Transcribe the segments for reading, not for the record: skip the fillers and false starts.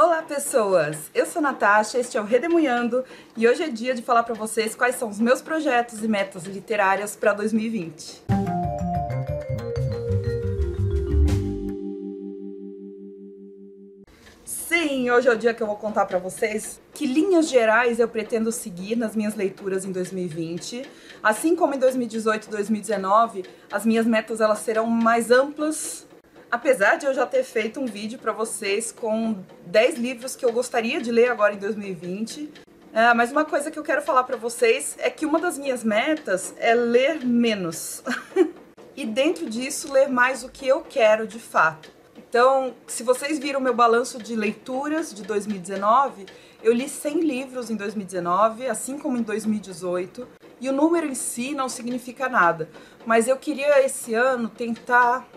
Olá pessoas, eu sou Natasha, este é o Redemunhando e hoje é dia de falar para vocês quais são os meus projetos e metas literárias para 2020. Sim, hoje é o dia que eu vou contar para vocês que linhas gerais eu pretendo seguir nas minhas leituras em 2020. Assim como em 2018 e 2019, as minhas metas elas serão mais amplas. Apesar de eu já ter feito um vídeo para vocês com 10 livros que eu gostaria de ler agora em 2020, mas uma coisa que eu quero falar para vocês é que uma das minhas metas é ler menos. E dentro disso, ler mais o que eu quero de fato. Então, se vocês viram meu balanço de leituras de 2019, eu li 100 livros em 2019, assim como em 2018, e o número em si não significa nada. Mas eu queria esse ano tentar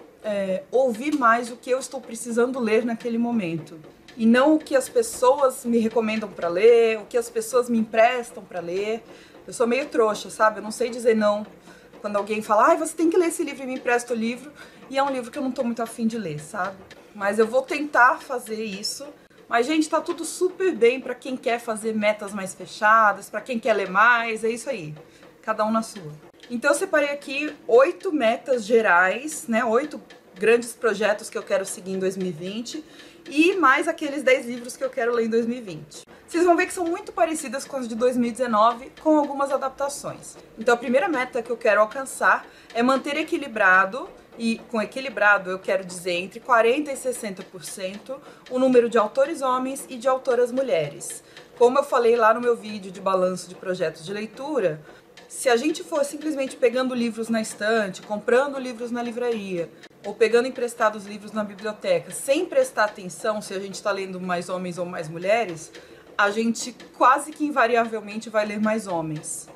ouvir mais o que eu estou precisando ler naquele momento. E não o que as pessoas me recomendam para ler, o que as pessoas me emprestam para ler. Eu sou meio trouxa, sabe? Eu não sei dizer não quando alguém fala, você tem que ler esse livro e me empresta o livro. E é um livro que eu não tô muito afim de ler, sabe? Mas eu vou tentar fazer isso. Mas, gente, tá tudo super bem para quem quer fazer metas mais fechadas, para quem quer ler mais, é isso aí. Cada um na sua. Então eu separei aqui 8 metas gerais, né? 8 grandes projetos que eu quero seguir em 2020 e mais aqueles 10 livros que eu quero ler em 2020. Vocês vão ver que são muito parecidas com as de 2019, com algumas adaptações. Então a primeira meta que eu quero alcançar é manter equilibrado, e com equilibrado eu quero dizer entre 40% e 60%, o número de autores homens e de autoras mulheres. Como eu falei lá no meu vídeo de balanço de projetos de leitura, se a gente for simplesmente pegando livros na estante, comprando livros na livraria, ou pegando emprestados livros na biblioteca, sem prestar atenção se a gente está lendo mais homens ou mais mulheres, a gente quase que invariavelmente vai ler mais homens.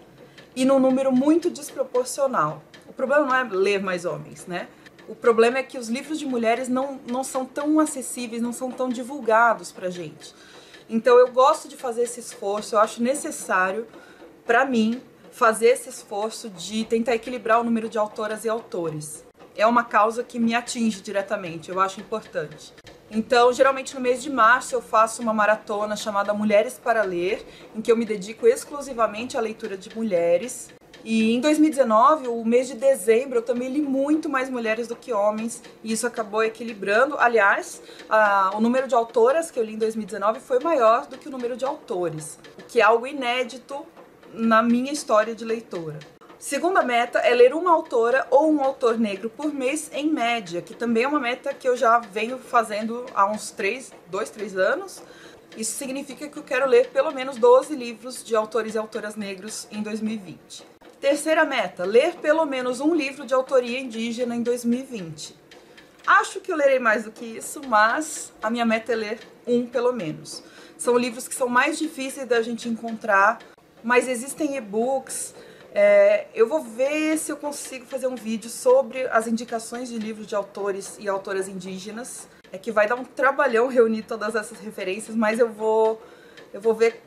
E num número muito desproporcional. O problema não é ler mais homens, né? O problema é que os livros de mulheres não são tão acessíveis, não são tão divulgados pra gente. Então eu gosto de fazer esse esforço, eu acho necessário, pra mim, fazer esse esforço de tentar equilibrar o número de autoras e autores. É uma causa que me atinge diretamente, eu acho importante. Então, geralmente no mês de março eu faço uma maratona chamada Mulheres para Ler, em que eu me dedico exclusivamente à leitura de mulheres. E em 2019, o mês de dezembro, eu também li muito mais mulheres do que homens, e isso acabou equilibrando. Aliás, o número de autoras que eu li em 2019 foi maior do que o número de autores, o que é algo inédito na minha história de leitora. Segunda meta é ler uma autora ou um autor negro por mês em média, que também é uma meta que eu já venho fazendo há uns 2, 3 anos. Isso significa que eu quero ler pelo menos 12 livros de autores e autoras negros em 2020. Terceira meta, ler pelo menos um livro de autoria indígena em 2020. Acho que eu lerei mais do que isso, mas a minha meta é ler um pelo menos. São livros que são mais difíceis da gente encontrar, mas existem e-books. Eu vou ver se eu consigo fazer um vídeo sobre as indicações de livros de autores e autoras indígenas. É que vai dar um trabalhão reunir todas essas referências, mas eu vou ver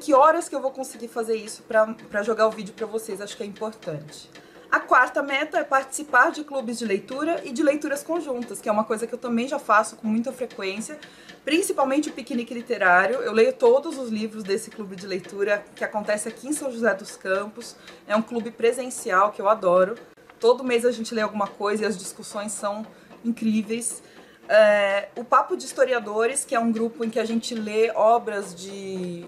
que horas que eu vou conseguir fazer isso para jogar o vídeo para vocês, acho que é importante. A quarta meta é participar de clubes de leitura e de leituras conjuntas, que é uma coisa que eu também já faço com muita frequência, principalmente o Piquenique Literário. Eu leio todos os livros desse clube de leitura que acontece aqui em São José dos Campos. É um clube presencial que eu adoro. Todo mês a gente lê alguma coisa e as discussões são incríveis. O Papo de Historiadores, que é um grupo em que a gente lê obras de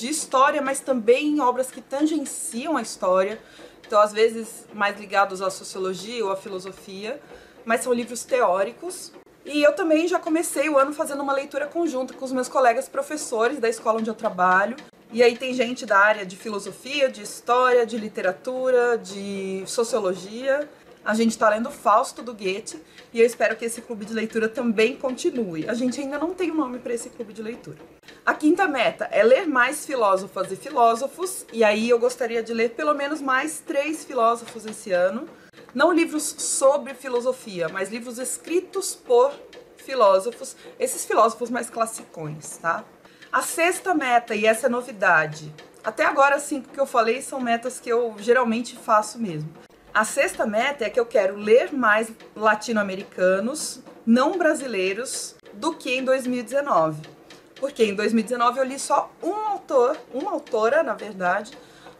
história, mas também obras que tangenciam a história. Então, às vezes, mais ligados à sociologia ou à filosofia, mas são livros teóricos. E eu também já comecei o ano fazendo uma leitura conjunta com os meus colegas professores da escola onde eu trabalho. E aí tem gente da área de filosofia, de história, de literatura, de sociologia. A gente está lendo Fausto, do Goethe, e eu espero que esse clube de leitura também continue. A gente ainda não tem um nome para esse clube de leitura. A quinta meta é ler mais filósofas e filósofos, e aí eu gostaria de ler pelo menos mais 3 filósofos esse ano. Não livros sobre filosofia, mas livros escritos por filósofos, esses filósofos mais classicões, tá? A sexta meta, e essa é novidade, até agora as 5 que eu falei são metas que eu geralmente faço mesmo. A sexta meta é que eu quero ler mais latino-americanos, não brasileiros, do que em 2019. Porque em 2019 eu li só uma autora, na verdade,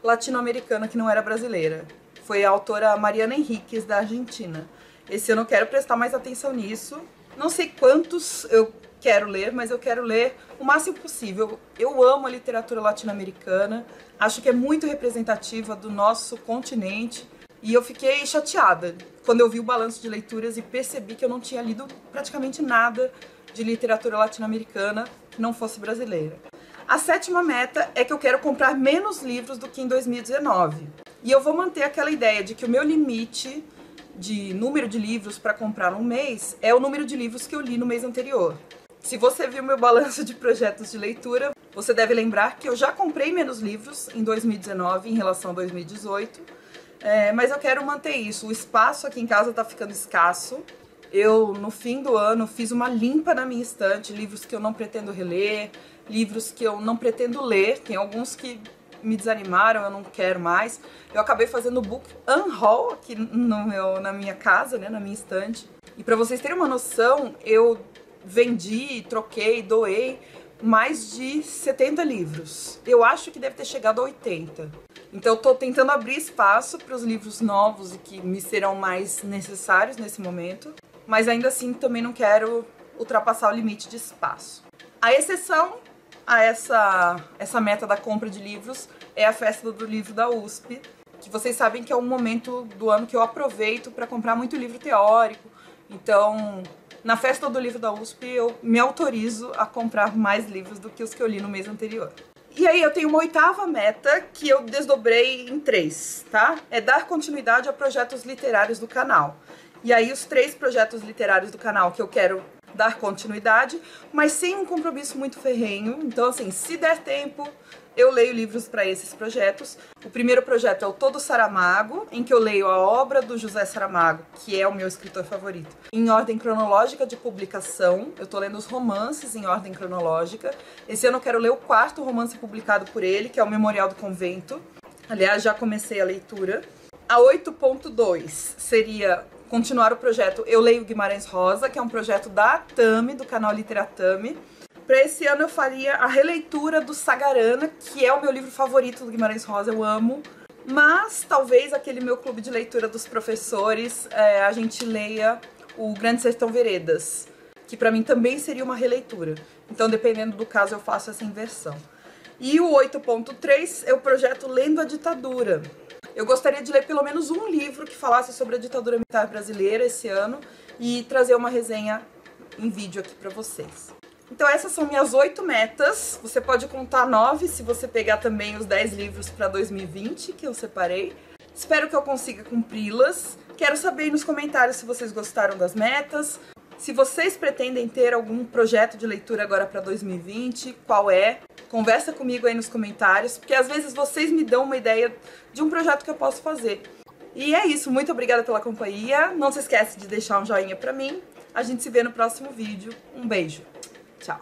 latino-americana que não era brasileira. Foi a autora Mariana Enríquez, da Argentina. Esse ano eu quero prestar mais atenção nisso. Não sei quantos eu quero ler, mas eu quero ler o máximo possível. Eu amo a literatura latino-americana, acho que é muito representativa do nosso continente. E eu fiquei chateada quando eu vi o balanço de leituras e percebi que eu não tinha lido praticamente nada de literatura latino-americana que não fosse brasileira. A sétima meta é que eu quero comprar menos livros do que em 2019. E eu vou manter aquela ideia de que o meu limite de número de livros para comprar um mês é o número de livros que eu li no mês anterior. Se você viu meu balanço de projetos de leitura, você deve lembrar que eu já comprei menos livros em 2019 em relação a 2018. Mas eu quero manter isso. O espaço aqui em casa tá ficando escasso. Eu, no fim do ano, fiz uma limpa na minha estante, livros que eu não pretendo reler, livros que eu não pretendo ler. Tem alguns que me desanimaram, eu não quero mais. Eu acabei fazendo book unhaul aqui na minha casa, né, na minha estante. E pra vocês terem uma noção, eu vendi, troquei, doei mais de 70 livros. Eu acho que deve ter chegado a 80. Então eu tô tentando abrir espaço para os livros novos e que me serão mais necessários nesse momento, mas ainda assim também não quero ultrapassar o limite de espaço. A exceção a essa meta da compra de livros é a festa do livro da USP, que vocês sabem que é um momento do ano que eu aproveito para comprar muito livro teórico. Então, na festa do livro da USP, eu me autorizo a comprar mais livros do que os que eu li no mês anterior. E aí eu tenho uma oitava meta que eu desdobrei em 3, tá? É dar continuidade a projetos literários do canal. E aí os 3 projetos literários do canal que eu quero dar continuidade, mas sem um compromisso muito ferrenho. Então, assim, se der tempo, eu leio livros para esses projetos. O primeiro projeto é o Todo Saramago, em que eu leio a obra do José Saramago, que é o meu escritor favorito, em ordem cronológica de publicação. Eu tô lendo os romances em ordem cronológica. Esse ano eu quero ler o 4º romance publicado por ele, que é o Memorial do Convento. Aliás, já comecei a leitura. A 8.2 seria continuar o projeto Eu Leio Guimarães Rosa, que é um projeto da Tami, do canal Literatami. Para esse ano eu faria a releitura do Sagarana, que é o meu livro favorito do Guimarães Rosa, eu amo. Mas talvez aquele meu clube de leitura dos professores, a gente leia o Grande Sertão Veredas, que para mim também seria uma releitura. Então, dependendo do caso, eu faço essa inversão. E o 8.3 é o projeto Lendo a Ditadura. Eu gostaria de ler pelo menos um livro que falasse sobre a ditadura militar brasileira esse ano e trazer uma resenha em vídeo aqui para vocês. Então essas são minhas 8 metas. Você pode contar 9 se você pegar também os 10 livros para 2020 que eu separei. Espero que eu consiga cumpri-las. Quero saber aí nos comentários se vocês gostaram das metas, se vocês pretendem ter algum projeto de leitura agora para 2020, qual é? Conversa comigo aí nos comentários, porque às vezes vocês me dão uma ideia de um projeto que eu posso fazer. E é isso, muito obrigada pela companhia. Não se esquece de deixar um joinha pra mim. A gente se vê no próximo vídeo. Um beijo. Tchau.